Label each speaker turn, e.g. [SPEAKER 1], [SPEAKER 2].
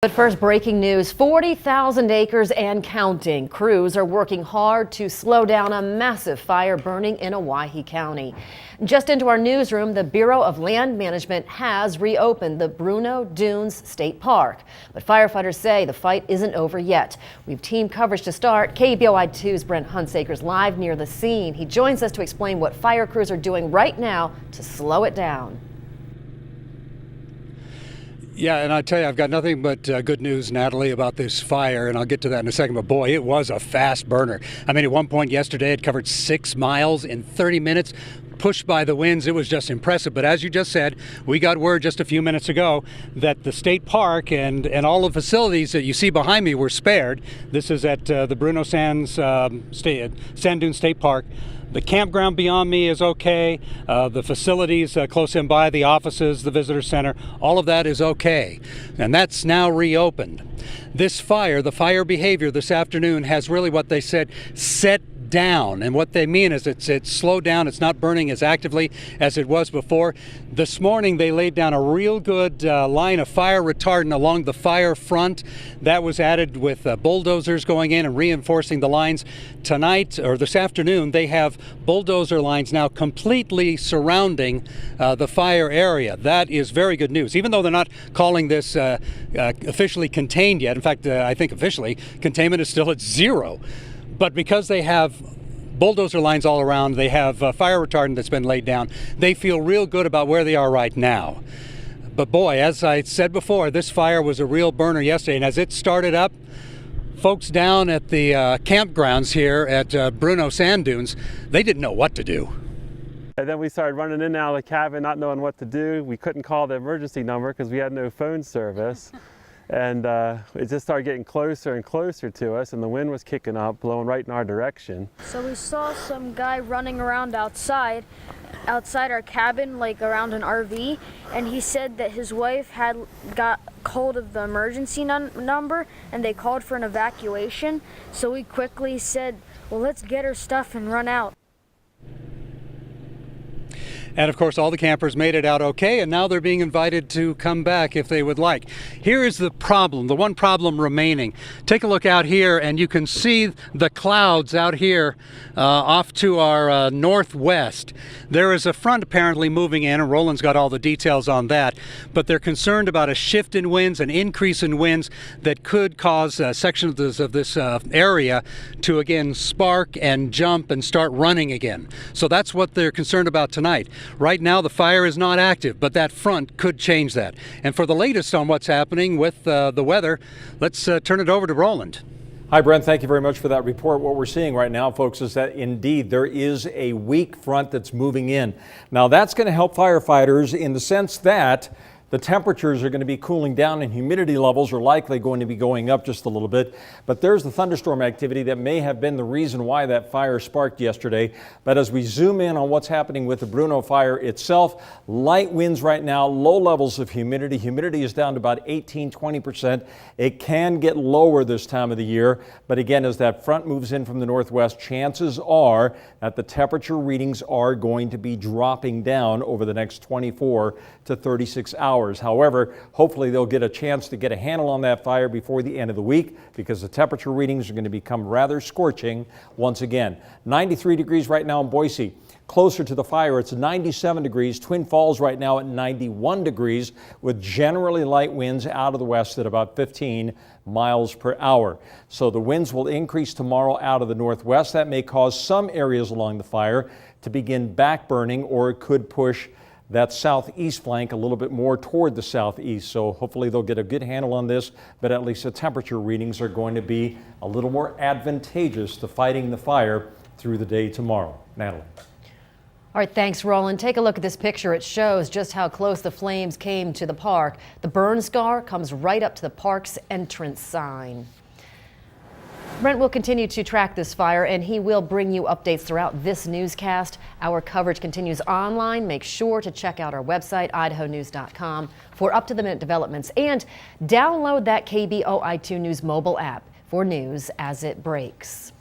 [SPEAKER 1] But first, breaking news, 40,000 acres and counting. Crews are working hard to slow down a massive fire burning in Owyhee County. Just into our newsroom, the Bureau of Land Management has reopened the Bruneau Dunes State Park. But firefighters say the fight isn't over yet. We've team coverage to start. KBOI2's Brent Hunsaker's live near the scene. He joins us to explain what fire crews are doing right now to slow it down.
[SPEAKER 2] Yeah, and I tell you, I've got nothing but good news, Natalie, about this fire, and I'll get to that in a second. But boy, it was a fast burner. I mean, at one point yesterday, it covered 6 miles in 30 minutes. Pushed by the winds, it was just impressive. But as you just said, we got word just a few minutes ago that the state park and all the facilities that you see behind me were spared. This is at the Bruneau Sand Dunes State Park. The campground beyond me is okay. The facilities close in by, the offices, the visitor center, all of that is okay. And that's now reopened. This fire, the fire behavior this afternoon has really what they said set down, and what they mean is it's slowed down. It's not burning as actively as it was before. This morning they laid down a real good line of fire retardant along the fire front. That was added with bulldozers going in and reinforcing the lines. Tonight, or this afternoon, they have bulldozer lines now completely surrounding the fire area. That is very good news, even though they're not calling this officially contained yet. In fact, I think officially containment is still at 0. But because they have bulldozer lines all around, they have fire retardant that's been laid down, they feel real good about where they are right now. But boy, as I said before, this fire was a real burner yesterday, and as it started up, folks down at the campgrounds here at Bruneau Sand Dunes, they didn't know what to do.
[SPEAKER 3] And then we started running in and out of the cabin, not knowing what to do. We couldn't call the emergency number because we had no phone service. And it just started getting closer and closer to us, and the wind was kicking up, blowing right in our direction.
[SPEAKER 4] So we saw some guy running around outside our cabin, like around an RV, and he said that his wife had got hold of the emergency number, and they called for an evacuation. So we quickly said, well, let's get her stuff and run out.
[SPEAKER 2] And of course, all the campers made it out okay, and now they're being invited to come back if they would like. Here is the problem, the one problem remaining. Take a look out here, and you can see the clouds out here off to our northwest. There is a front apparently moving in, and Roland's got all the details on that, but they're concerned about a shift in winds, an increase in winds that could cause sections of this area to again spark and jump and start running again. So that's what they're concerned about tonight. Right now, the fire is not active, but that front could change that. And for the latest on what's happening with the weather, let's turn it over to Roland.
[SPEAKER 5] Hi, Brent. Thank you very much for that report. What we're seeing right now, folks, is that indeed there is a weak front that's moving in. Now, that's going to help firefighters in the sense that the temperatures are going to be cooling down and humidity levels are likely going to be going up just a little bit. But there's the thunderstorm activity that may have been the reason why that fire sparked yesterday. But as we zoom in on what's happening with the Bruneau fire itself, light winds right now, low levels of humidity. Humidity is down to about 18-20%. It can get lower this time of the year. But again, as that front moves in from the northwest, chances are that the temperature readings are going to be dropping down over the next 24 to 36 hours. However, hopefully they'll get a chance to get a handle on that fire before the end of the week, because the temperature readings are going to become rather scorching once again. 93 degrees right now in Boise. Closer to the fire, it's 97 degrees. Twin Falls right now at 91 degrees with generally light winds out of the west at about 15 miles per hour. So the winds will increase tomorrow out of the northwest. That may cause some areas along the fire to begin back burning, or it could push that southeast flank a little bit more toward the southeast. So hopefully they'll get a good handle on this, but at least the temperature readings are going to be a little more advantageous to fighting the fire through the day tomorrow. Natalie.
[SPEAKER 1] All right, thanks, Roland. Take a look at this picture. It shows just how close the flames came to the park. The burn scar comes right up to the park's entrance sign. Brent will continue to track this fire, and he will bring you updates throughout this newscast. Our coverage continues online. Make sure to check out our website, idahonews.com, for up-to-the-minute developments, and download that KBOI2 News mobile app for news as it breaks.